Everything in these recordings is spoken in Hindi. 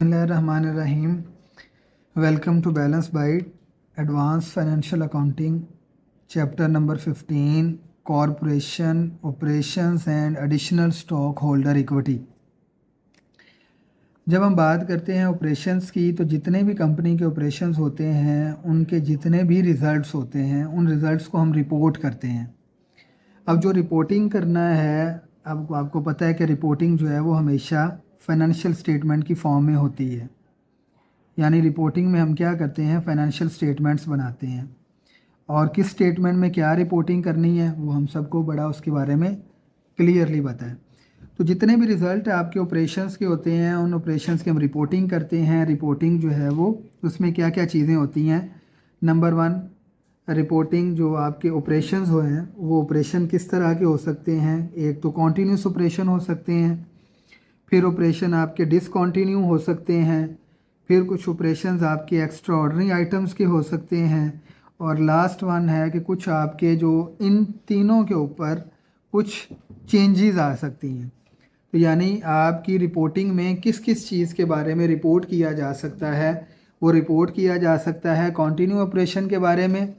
Bismillahirrahmanirrahim. Welcome to Balance Byte, Advanced Financial Accounting, Chapter number 15, Corporation, Operations and Additional Stockholder Equity. जब हम बात करते हैं ऑपरेशंस की तो जितने भी कंपनी के ऑपरेशंस होते हैं उनके जितने भी रिज़ल्ट्स होते हैं उन रिज़ल्ट्स को हम रिपोर्ट करते हैं। अब जो रिपोर्टिंग करना है, अब आपको पता है कि रिपोर्टिंग जो है वो हमेशा फाइनेंशियल स्टेटमेंट की फॉर्म में होती है। यानी रिपोर्टिंग में हम क्या करते हैं, फाइनेंशियल स्टेटमेंट्स बनाते हैं और किस स्टेटमेंट में क्या रिपोर्टिंग करनी है वो हम सबको बड़ा उसके बारे में क्लियरली पता है। तो जितने भी रिज़ल्ट आपके ऑपरेशंस के होते हैं उन ऑपरेशंस की हम रिपोर्टिंग करते हैं। रिपोर्टिंग जो है वो उसमें क्या क्या चीज़ें होती हैं। नंबर 1, रिपोर्टिंग जो आपके ऑपरेशंस हो हैं वो ऑपरेशन किस तरह के हो सकते हैं। एक तो कॉन्टीन्यूस ऑपरेशन हो सकते हैं, फिर ऑपरेशन आपके डिसकॉन्टीन्यू हो सकते हैं, फिर कुछ ऑपरेशंस आपके एक्स्ट्रा ऑर्डिनरी आइटम्स के हो सकते हैं और लास्ट वन है कि कुछ आपके जो इन तीनों के ऊपर कुछ चेंजेस आ सकती हैं। तो यानी आपकी रिपोर्टिंग में किस किस चीज़ के बारे में रिपोर्ट किया जा सकता है, वो रिपोर्ट किया जा सकता है कॉन्टीन्यू ऑपरेशन के बारे में,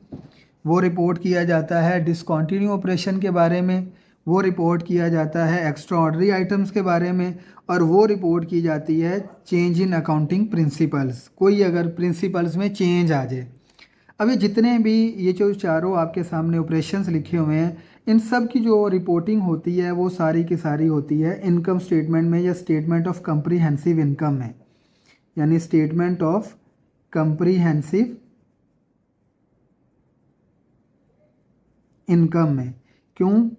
वो रिपोर्ट किया जाता है डिसकॉन्टीन्यू ऑपरेशन के बारे में, वो रिपोर्ट किया जाता है एक्स्ट्रा ऑर्डिनरी आइटम्स के बारे में और वो रिपोर्ट की जाती है चेंज इन अकाउंटिंग प्रिंसिपल्स। कोई अगर प्रिंसिपल्स में चेंज आ जाए। अब ये जितने भी ये जो चारों आपके सामने ऑपरेशंस लिखे हुए हैं इन सब की जो रिपोर्टिंग होती है वो सारी की सारी होती है इनकम स्टेटमेंट में या स्टेटमेंट ऑफ कंप्रीहेंसिव इनकम में, यानी स्टेटमेंट ऑफ कंप्रीहेंसिव इनकम में। क्यों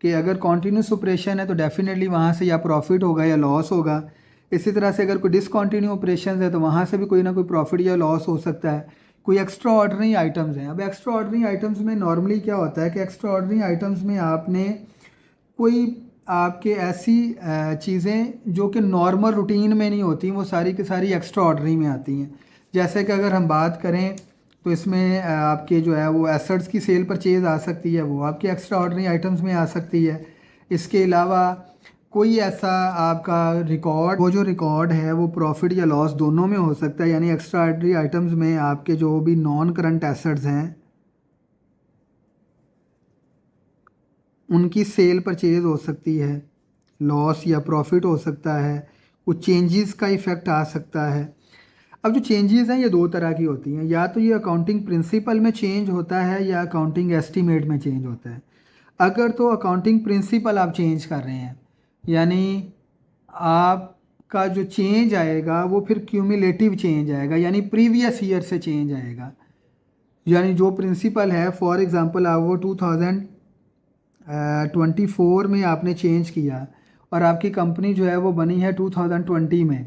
कि अगर कॉन्टीन्यूस ऑपरेशन है तो डेफिनेटली वहाँ से या प्रॉफिट होगा या लॉस होगा। इसी तरह से अगर कोई डिसकॉन्टीन्यू ऑपरेशन है तो वहाँ से भी कोई ना कोई प्रॉफिट या लॉस हो सकता है। कोई एक्स्ट्रा ऑर्डिनरी आइटम्स हैं। अब एक्स्ट्रा ऑर्डिनरी आइटम्स में नॉर्मली क्या होता है कि एक्स्ट्रा ऑर्डिनरी आइटम्स में आपने कोई आपके ऐसी चीज़ें जो कि नॉर्मल रूटीन में नहीं होती वो सारी की सारी एक्स्ट्रा ऑर्डिनरी में आती हैं। जैसे कि अगर हम बात करें तो इसमें आपके जो है वो एसेट्स की सेल परचेज आ सकती है, वो आपके एक्स्ट्रा ऑर्डिनरी आइटम्स में आ सकती है। इसके अलावा कोई ऐसा आपका रिकॉर्ड, वो जो रिकॉर्ड है वो प्रॉफिट या लॉस दोनों में हो सकता है। यानी एक्स्ट्रा ऑर्डिनरी आइटम्स में आपके जो भी नॉन करंट एसेट्स हैं उनकी सेल परचेज हो सकती है, लॉस या प्रॉफिट हो सकता है, कुछ चेंजेस का इफ़ेक्ट आ सकता है। अब जो चेंजेस हैं ये दो तरह की होती हैं, या तो ये अकाउंटिंग प्रिंसिपल में चेंज होता है या अकाउंटिंग एस्टीमेट में चेंज होता है। अगर तो अकाउंटिंग प्रिंसिपल आप चेंज कर रहे हैं यानी आपका जो चेंज आएगा वो फिर क्यूमुलेटिव चेंज आएगा, यानी प्रीवियस ईयर से चेंज आएगा। यानी जो प्रिंसिपल है फॉर एग्ज़ाम्पल आप वो 2024 में आपने चेंज किया और आपकी कंपनी जो है वो बनी है 2020 में,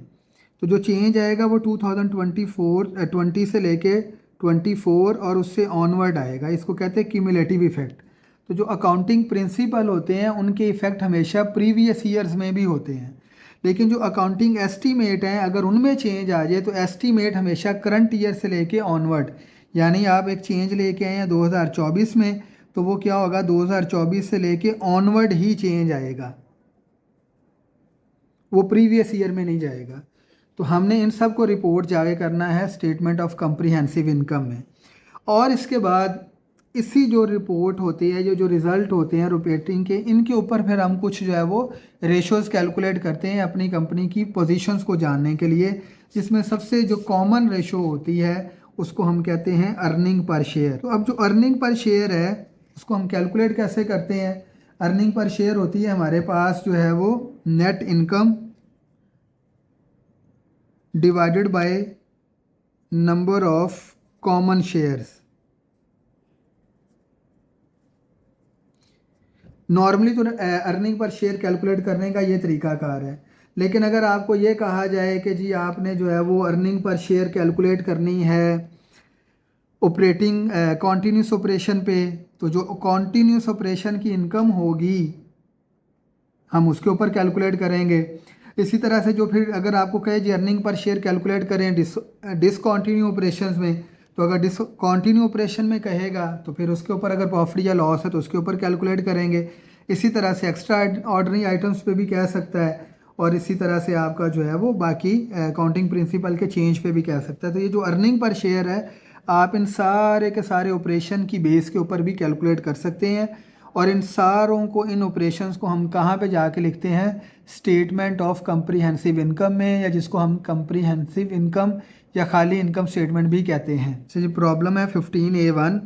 तो जो चेंज आएगा वो 2020 से लेके 24 और उससे ऑनवर्ड आएगा। इसको कहते हैं क्यूमुलेटिव इफ़ेक्ट। तो जो अकाउंटिंग प्रिंसिपल होते हैं उनके इफ़ेक्ट हमेशा प्रीवियस ईयर्स में भी होते हैं, लेकिन जो अकाउंटिंग एस्टीमेट हैं अगर उनमें चेंज आ जाए तो एस्टीमेट हमेशा करंट ईयर से लेके ऑनवर्ड, यानी आप एक चेंज लेके आए हैं 2024 में तो वो क्या होगा 2024 से लेके ऑनवर्ड ही चेंज आएगा, वो प्रीवियस ईयर में नहीं जाएगा। तो हमने इन सब को रिपोर्ट जाके करना है स्टेटमेंट ऑफ कंप्रीहेंसिव इनकम में। और इसके बाद इसी जो रिपोर्ट होती है, जो रिज़ल्ट होते हैं रिपोर्टिंग के, इनके ऊपर फिर हम कुछ जो है वो रेशोज़ कैलकुलेट करते हैं अपनी कंपनी की पोजीशंस को जानने के लिए, जिसमें सबसे जो कॉमन रेशो होती है उसको हम कहते हैं अर्निंग पर शेयर। तो अब जो अर्निंग पर शेयर है उसको हम कैलकुलेट कैसे करते हैं। अर्निंग पर शेयर होती है हमारे पास जो है वो net income divided by number of common shares. Normally तो अर्निंग पर शेयर कैलकुलेट करने का ये तरीकाकार है, लेकिन अगर आपको ये कहा जाए कि जी आपने जो है वो अर्निंग पर शेयर कैलकुलेट करनी है ऑपरेटिंग कॉन्टीन्यूस ऑपरेशन पे, तो जो कॉन्टीन्यूस ऑपरेशन की इनकम होगी हम उसके ऊपर कैलकुलेट करेंगे। इसी तरह से जो फिर अगर आपको कहे जी अर्निंग पर शेयर कैलकुलेट करें डिसकॉन्टीन्यू ऑपरेशंस में, तो अगर डिसकॉन्टीन्यू ऑपरेशन में कहेगा तो फिर उसके ऊपर अगर प्रॉफिट या लॉस है तो उसके ऊपर कैलकुलेट करेंगे। इसी तरह से एक्स्ट्रा ऑर्डिनरी आइटम्स पे भी कह सकता है और इसी तरह से आपका जो है वो बाकी अकाउंटिंग प्रिंसिपल के चेंज पे भी कह सकता है। तो ये जो अर्निंग पर शेयर है आप इन सारे के सारे ऑपरेशन की बेस के ऊपर भी कैलकुलेट कर सकते हैं। और इन सारों को, इन ऑपरेशंस को हम कहाँ पे जाके लिखते हैं, स्टेटमेंट ऑफ कम्प्रीहेंसिव इनकम में, या जिसको हम कम्प्रीहेंसिव इनकम या खाली इनकम स्टेटमेंट भी कहते हैं। तो ये प्रॉब्लम है 15A1,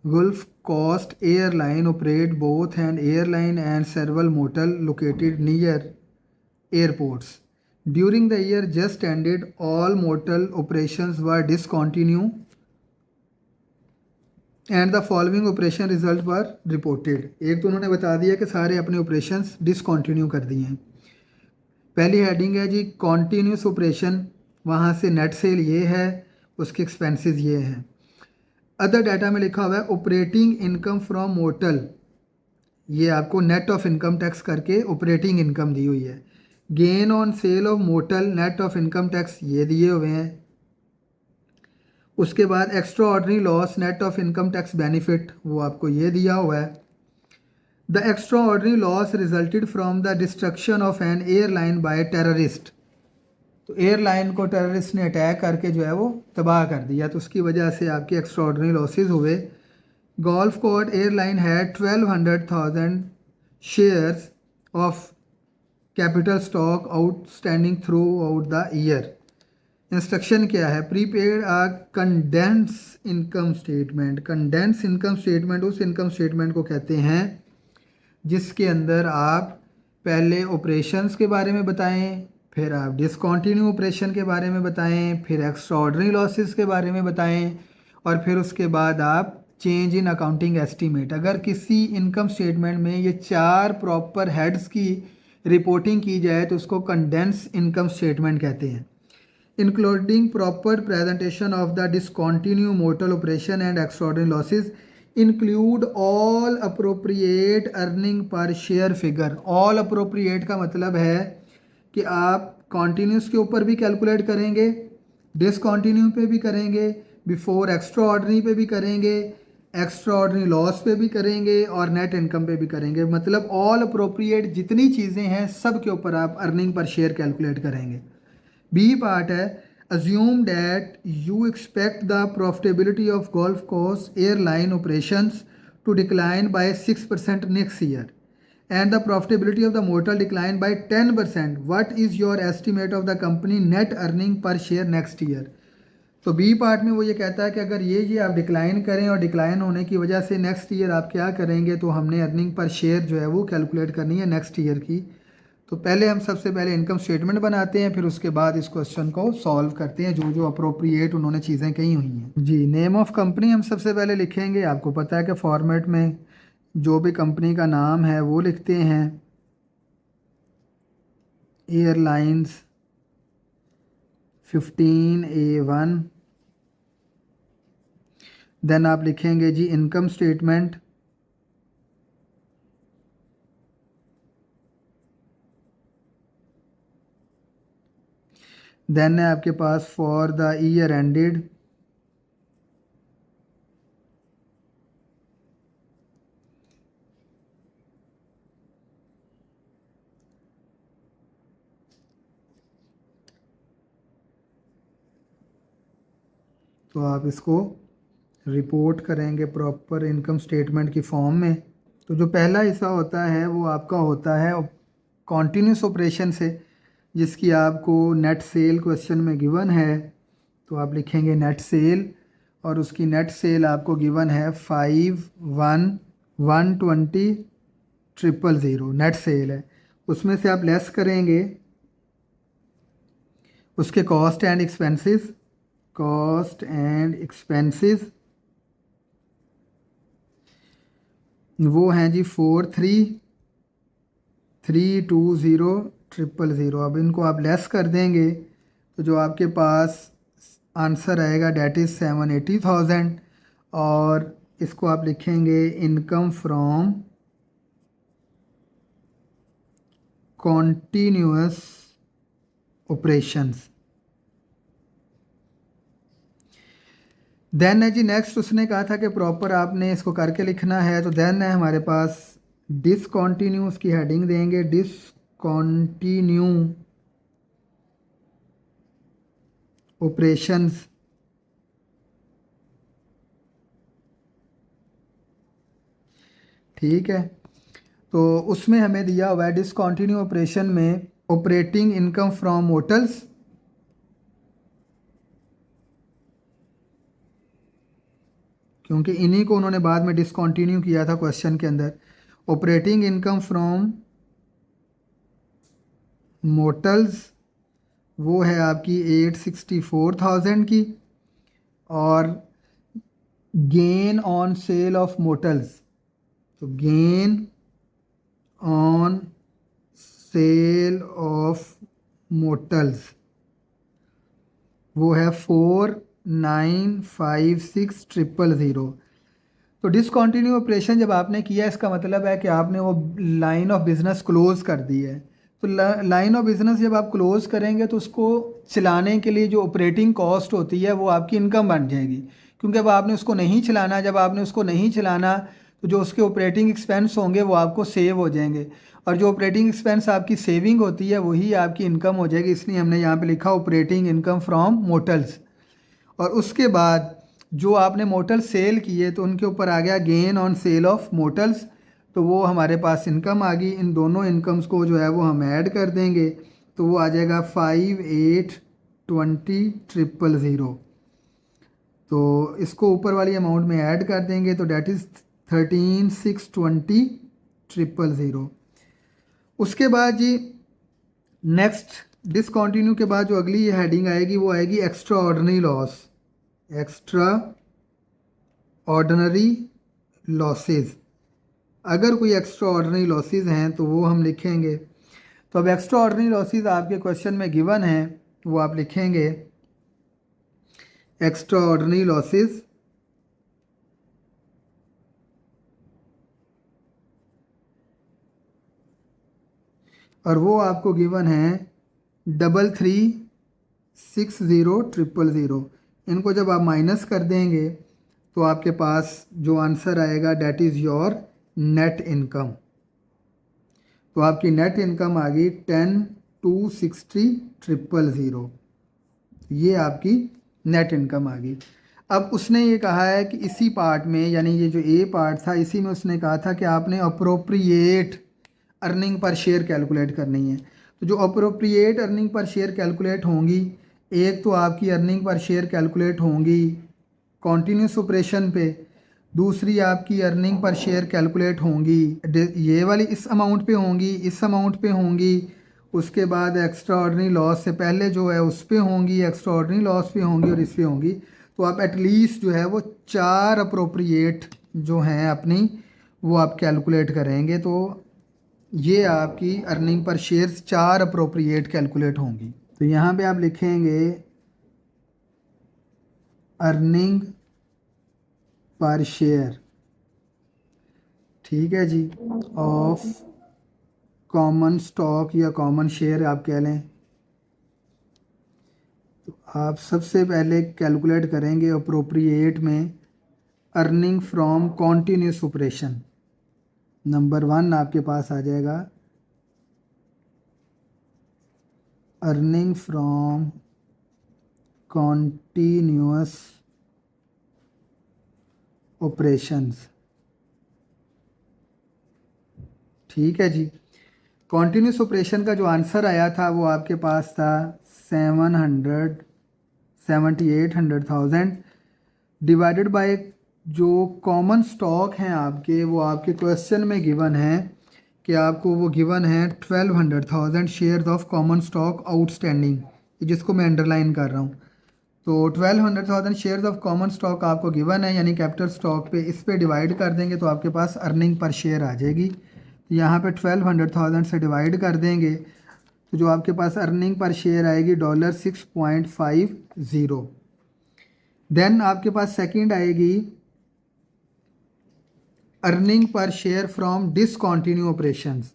Gulf Coast Airline operate both an airline and several motel located near airports. During the year just ended, all motel operations were discontinued and the following operation results were reported. एक तो उन्होंने बता दिया कि सारे अपने operations discontinue कर दिए हैं। पहली हेडिंग है जी कॉन्टीन्यूस ऑपरेशन, वहाँ से नेट सेल ये है, उसके एक्सपेंसेस ये हैं। अदर डाटा में लिखा हुआ है ऑपरेटिंग इनकम फ्रॉम मोटल, ये आपको नेट ऑफ इनकम टैक्स करके ऑपरेटिंग इनकम दी हुई है। Gain on sale of motel net of income tax ये दिए हुए हैं। उसके बाद extraordinary loss net of income tax benefit वो आपको ये दिया हुआ है। The extraordinary loss resulted from the destruction of an airline by terrorist, तो एयरलाइन को टेररिस्ट ने अटैक करके जो है वो तबाह कर दिया, तो उसकी वजह से आपके एक्स्ट्रा ऑर्डनरी लॉसेज हुए। Gulf Coast Airline had 1200,000 shares of capital stock outstanding throughout the year. Instruction क्या है, prepare a condensed income statement. Condensed income statement उस इनकम स्टेटमेंट को कहते हैं जिसके अंदर आप पहले ऑपरेशंस के बारे में बताएं, फिर आप डिसकंटिन्यू ऑपरेशन के बारे में बताएं, फिर एक्स्ट्रा ऑर्डिनरी लॉसेस के बारे में बताएं, और फिर उसके बाद आप चेंज इन अकाउंटिंग एस्टीमेट। अगर किसी इनकम स्टेटमेंट में ये 4 प्रॉपर हेड्स की रिपोर्टिंग की जाए तो उसको कंडेंस इनकम स्टेटमेंट कहते हैं। Including proper presentation of the discontinue motel operation and extraordinary losses, include all appropriate earning per share figure. All appropriate का मतलब है कि आप कॉन्टीन्यूस के ऊपर भी कैलकुलेट करेंगे, डिसकॉन्टीन्यू पे भी करेंगे, बिफोर एक्स्ट्रा ऑर्डनरी पे भी करेंगे, एक्स्ट्रा ऑर्डनरी लॉस पे भी करेंगे, और नेट इनकम पे भी करेंगे। मतलब ऑल अप्रोप्रिएट जितनी चीज़ें हैं सब के ऊपर आप अर्निंग पर शेयर कैलकुलेट करेंगे। बी पार्ट है assume that you expect the profitability of Gulf Coast airline operations to decline by 6% next year and the profitability of the motel decline by 10%. What is your estimate of the company net earning per share next year? तो बी पार्ट में वो ये कहता है कि अगर ये आप डिक्लाइन करें और डिक्लाइन होने की वजह से नेक्स्ट ईयर आप क्या करेंगे, तो हमने अर्निंग पर शेयर जो है वो कैलकुलेट करनी है नेक्स्ट ईयर की। तो पहले हम सबसे पहले इनकम स्टेटमेंट बनाते हैं, फिर उसके बाद इस क्वेश्चन को सॉल्व करते हैं जो जो अप्रोप्रिएट उन्होंने चीज़ें कही हुई हैं। जी, नेम ऑफ कंपनी हम सबसे पहले लिखेंगे। आपको पता है कि फॉर्मेट में जो भी कंपनी का नाम है वो लिखते हैं। Airlines 15A1। देन आप लिखेंगे जी इनकम स्टेटमेंट। देन है आपके पास फॉर द ईयर एंडेड। तो आप इसको रिपोर्ट करेंगे प्रॉपर इनकम स्टेटमेंट की फॉर्म में। तो जो पहला हिस्सा होता है वो आपका होता है कॉन्टीन्यूस ऑपरेशन से, जिसकी आपको नेट सेल क्वेश्चन में गिवन है। तो आप लिखेंगे नेट सेल, और उसकी नेट सेल आपको गिवन है 51,120,000 नेट सेल है। उसमें से आप लेस करेंगे उसके cost and expenses. Cost and expenses वो हैं जी 43,320,000। अब इनको आप लेस कर देंगे तो जो आपके पास आंसर आएगा डेट इज़ 780,000, और इसको आप लिखेंगे income from continuous operations. Then है जी नेक्स्ट, उसने कहा था कि प्रॉपर आपने इसको करके लिखना है। तो देन है हमारे पास डिसकॉन्टीन्यूस की हेडिंग देंगे, डिसकॉन्टीन्यूस कॉन्टिन्यू ऑपरेशंस ठीक है। तो उसमें हमें दिया हुआ है डिसकंटिन्यू ऑपरेशन में ऑपरेटिंग इनकम फ्रॉम होटल्स, क्योंकि इन्हीं को उन्होंने बाद में डिसकंटिन्यू किया था क्वेश्चन के अंदर। ऑपरेटिंग इनकम फ्रॉम मोटल्स वो है आपकी 864,000 की, और gain on sale of motels, तो gain on sale of motels वो है 4,956,000। तो डिसकंटिन्यू ऑपरेशन जब आपने किया इसका मतलब है कि आपने वो लाइन ऑफ बिज़नेस क्लोज कर दी है। तो लाइन ऑफ बिज़नेस जब आप क्लोज करेंगे तो उसको चलाने के लिए जो ऑपरेटिंग कॉस्ट होती है वो आपकी इनकम बन जाएगी, क्योंकि अब आपने उसको नहीं चलाना। जब आपने उसको नहीं चलाना तो जो उसके ऑपरेटिंग एक्सपेंस होंगे वो आपको सेव हो जाएंगे, और जो ऑपरेटिंग एक्सपेंस आपकी सेविंग होती है वही आपकी इनकम हो जाएगी। इसलिए हमने यहाँ पे लिखा ऑपरेटिंग इनकम फ्रॉम मोटल्स। और उसके बाद जो आपने मोटल सेल किए तो उनके ऊपर आ गया gain on sale of motels, तो वो हमारे पास इनकम आ गई। इन दोनों इनकम्स को जो है वो हम ऐड कर देंगे तो वो आ जाएगा 5,820,000। तो इसको ऊपर वाली अमाउंट में ऐड कर देंगे तो डेट इज़ 13,620,000। उसके बाद जी नेक्स्ट डिसकंटिन्यू के बाद जो अगली हेडिंग आएगी वो आएगी extra ordinary loss, extra ordinary losses. अगर कोई एक्स्ट्रा ऑर्डिनरी लॉसेस हैं तो वो हम लिखेंगे। तो अब एक्स्ट्रा ऑर्डिनरी लॉसेस आपके क्वेश्चन में गिवन है, वो आप लिखेंगे एक्स्ट्रा ऑर्डिनरी लॉसेस और वो आपको गिवन है 33,60,000। इनको जब आप माइनस कर देंगे तो आपके पास जो आंसर आएगा that is your net income. तो आपकी नेट इनकम आ गई 10,260,000। ये आपकी नेट इनकम आ गई। अब उसने ये कहा है कि इसी पार्ट में, यानी ये जो ए पार्ट था इसी में उसने कहा था कि आपने appropriate earning per share calculate करनी है। तो जो appropriate earning per share calculate होंगी, एक तो आपकी अर्निंग पर शेयर कैलकुलेट होंगी कॉन्टीन्यूस ऑपरेशन पे, दूसरी आपकी अर्निंग पर शेयर कैलकुलेट होंगी ये वाली इस अमाउंट पे होंगी, इस अमाउंट पे होंगी, उसके बाद एक्स्ट्रा ऑर्डिनरी लॉस से पहले जो है उस पे होंगी, एक्स्ट्रा ऑर्डिनरी लॉस पे होंगी और इस पे होंगी। तो आप एटलीस्ट जो है वो 4 अप्रोप्रिएट जो हैं अपनी वो आप कैलकुलेट करेंगे, तो ये आपकी earning per share 4 appropriate calculate होंगी। तो यहाँ पे आप लिखेंगे अर्निंग पर शेयर, ठीक है जी, ऑफ कॉमन स्टॉक या कॉमन शेयर आप कह लें। तो आप सबसे पहले कैलकुलेट करेंगे अप्रोप्रिएट में earning from continuous operation. Number 1 आपके पास आ जाएगा अर्निंग फ्रॉम कॉन्टीन्यूअस ऑपरेशंस, ठीक है जी। कॉन्टीन्यूस ऑपरेशन का जो आंसर आया था वो आपके पास था 778,000 डिवाइडेड बाय जो कॉमन स्टॉक हैं आपके, वो आपके क्वेश्चन में गिवन है कि आपको वो गिवन है 1,200,000 shares of common stock outstanding, जिसको मैं अंडरलाइन कर रहा हूँ। तो 1,200,000 शेयर्स ऑफ कॉमन स्टॉक आपको गिवन है, यानी कैपिटल स्टॉक पे, इस पे डिवाइड कर देंगे तो आपके पास अर्निंग पर शेयर आ जाएगी। यहाँ पे 1,200,000 से डिवाइड कर देंगे तो जो आपके पास अर्निंग पर शेयर आएगी $6.50। देन आपके पास सेकंड आएगी earning per share from discontinue operations,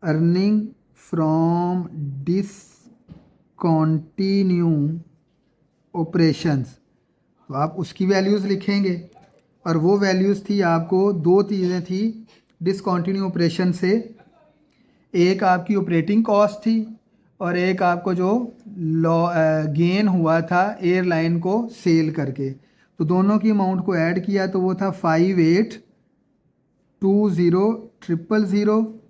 earning from discontinue operations. तो आप उसकी वैल्यूज़ लिखेंगे, और वो वैल्यूज़ थी आपको 2 चीज़ें थी डिसकंटिन्यू ऑपरेशन से। एक आपकी ऑपरेटिंग कॉस्ट थी और एक आपको जो गेन हुआ था एयरलाइन को सेल करके। तो दोनों की अमाउंट को ऐड किया तो वो था 5820,000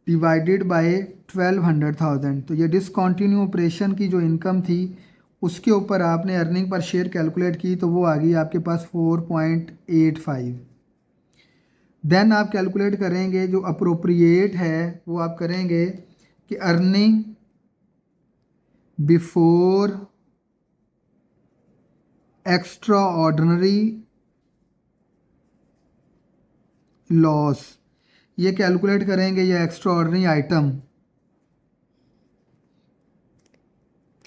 डिवाइडेड बाय 1200,000। तो ये डिसकंटिन्यू ऑपरेशन की जो इनकम थी उसके ऊपर आपने अर्निंग पर शेयर कैलकुलेट की तो वो आ गई आपके पास 4.85। देन आप कैलकुलेट करेंगे जो अप्रोप्रिएट है वो आप करेंगे कि earning before extra ordinary loss, ये कैलकुलेट करेंगे ये एक्स्ट्रा ऑर्डिनरी आइटम।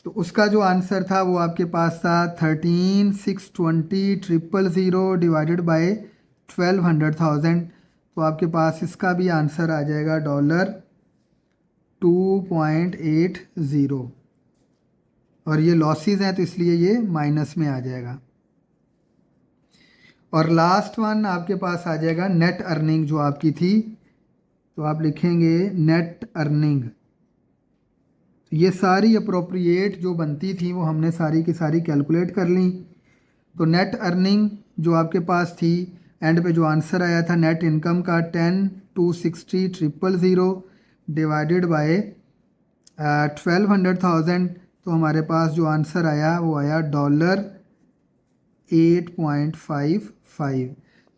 तो उसका जो आंसर था वो आपके पास था 13,620,000 डिवाइडेड बाय 1200,000। तो आपके पास इसका भी आंसर आ जाएगा $2.80 और ये लॉसेस हैं तो इसलिए ये माइनस में आ जाएगा। और लास्ट वन आपके पास आ जाएगा नेट अर्निंग जो आपकी थी, तो आप लिखेंगे नेट अर्निंग। ये सारी अप्रोप्रिएट जो बनती थी वो हमने सारी की सारी कैलकुलेट कर ली। तो नेट अर्निंग जो आपके पास थी एंड पे जो आंसर आया था नेट इनकम का 10,260,000 डिवाइडेड बाय 1200,000। तो हमारे पास जो आंसर आया वो आया $8.55।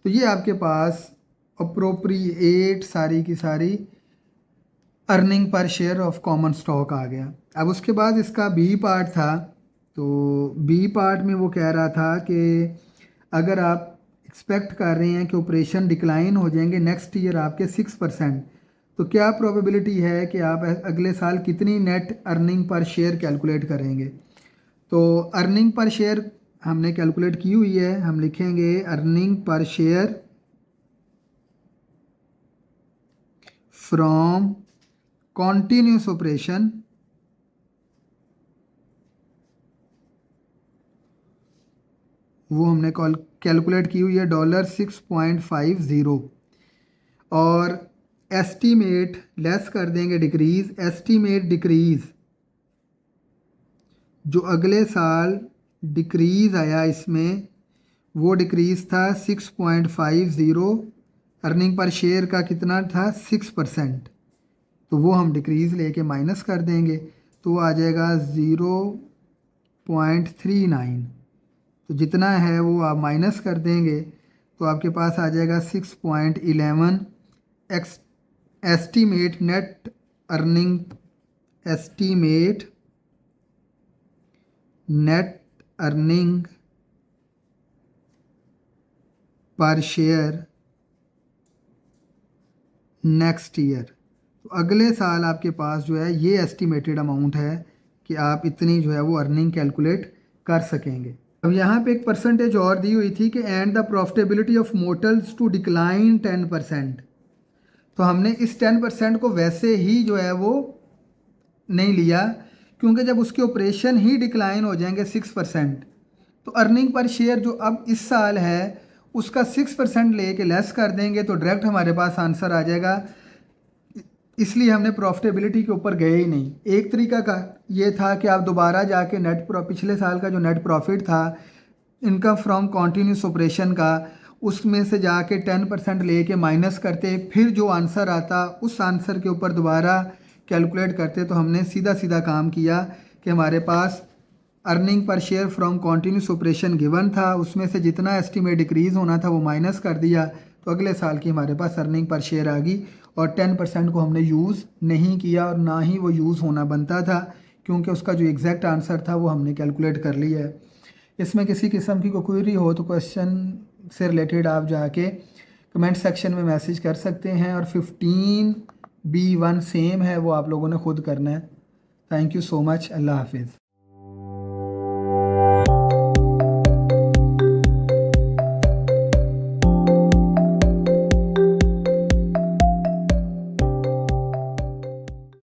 तो ये आपके पास अप्रोप्रिएट सारी की सारी earning per share of common stock आ गया। अब उसके बाद इसका बी पार्ट था, तो बी पार्ट में वो कह रहा था कि अगर आप एक्सपेक्ट कर रहे हैं कि ऑपरेशन डिक्लाइन हो जाएंगे नेक्स्ट ईयर आपके 6%, तो क्या प्रोबेबिलिटी है कि आप अगले साल कितनी net earning per share calculate करेंगे। तो अर्निंग पर शेयर हमने कैलकुलेट की हुई है, हम लिखेंगे earning per share from continuous operation वो हमने कैलकुलेट की हुई है $6.50 और एस्टीमेट लेस कर देंगे डिक्रीज। एस्टीमेट डिक्रीज जो अगले साल डिक्रीज आया इसमें वो डिक्रीज था 6.50। अर्निंग पर शेयर का कितना था 6%, तो वो हम डिक्रीज़ लेके माइनस कर देंगे तो वो आ जाएगा 0.39। तो जितना है वो आप माइनस कर देंगे तो आपके पास आ जाएगा 6.11। Estimate net earning, estimate net earning per share next year. तो अगले साल आपके पास जो है ये एस्टिमेटेड अमाउंट है कि आप इतनी जो है वो अर्निंग कैलकुलेट कर सकेंगे। अब यहाँ पे एक परसेंटेज और दी हुई थी कि and the profitability of motors to decline 10%। तो हमने इस 10% को वैसे ही जो है वो नहीं लिया, क्योंकि जब उसके ऑपरेशन ही डिक्लाइन हो जाएंगे 6%, तो अर्निंग पर शेयर जो अब इस साल है उसका 6% लेके लेस कर देंगे तो डायरेक्ट हमारे पास आंसर आ जाएगा। इसलिए हमने प्रॉफिटेबिलिटी के ऊपर गए ही नहीं। एक तरीका का ये था कि आप दोबारा जाके पिछले साल का जो नेट प्रॉफिट था इनकम फ्रॉम कॉन्टीन्यूस ऑपरेशन का, उसमें से जाके 10% लेके माइनस करते, फिर जो आंसर आता उस आंसर के ऊपर दोबारा कैलकुलेट करते। तो हमने सीधा सीधा काम किया कि हमारे पास earning per share from continuous operation given था, उसमें से जितना एस्टीमेट डिक्रीज़ होना था वो माइनस कर दिया, तो अगले साल की हमारे पास अर्निंग पर शेयर आ गई। और 10% को हमने यूज़ नहीं किया और ना ही वो यूज़ होना बनता था, क्योंकि उसका जो एग्जैक्ट आंसर था वो हमने कैलकुलेट कर लिया है। इसमें किसी किस्म की कोई क्वेरी हो तो क्वेश्चन से रिलेटेड आप जाके कमेंट सेक्शन में मैसेज कर सकते हैं। और 15B1 सेम है, वो आप लोगों ने खुद करना है। Thank you so much. अल्लाह हाफिज़।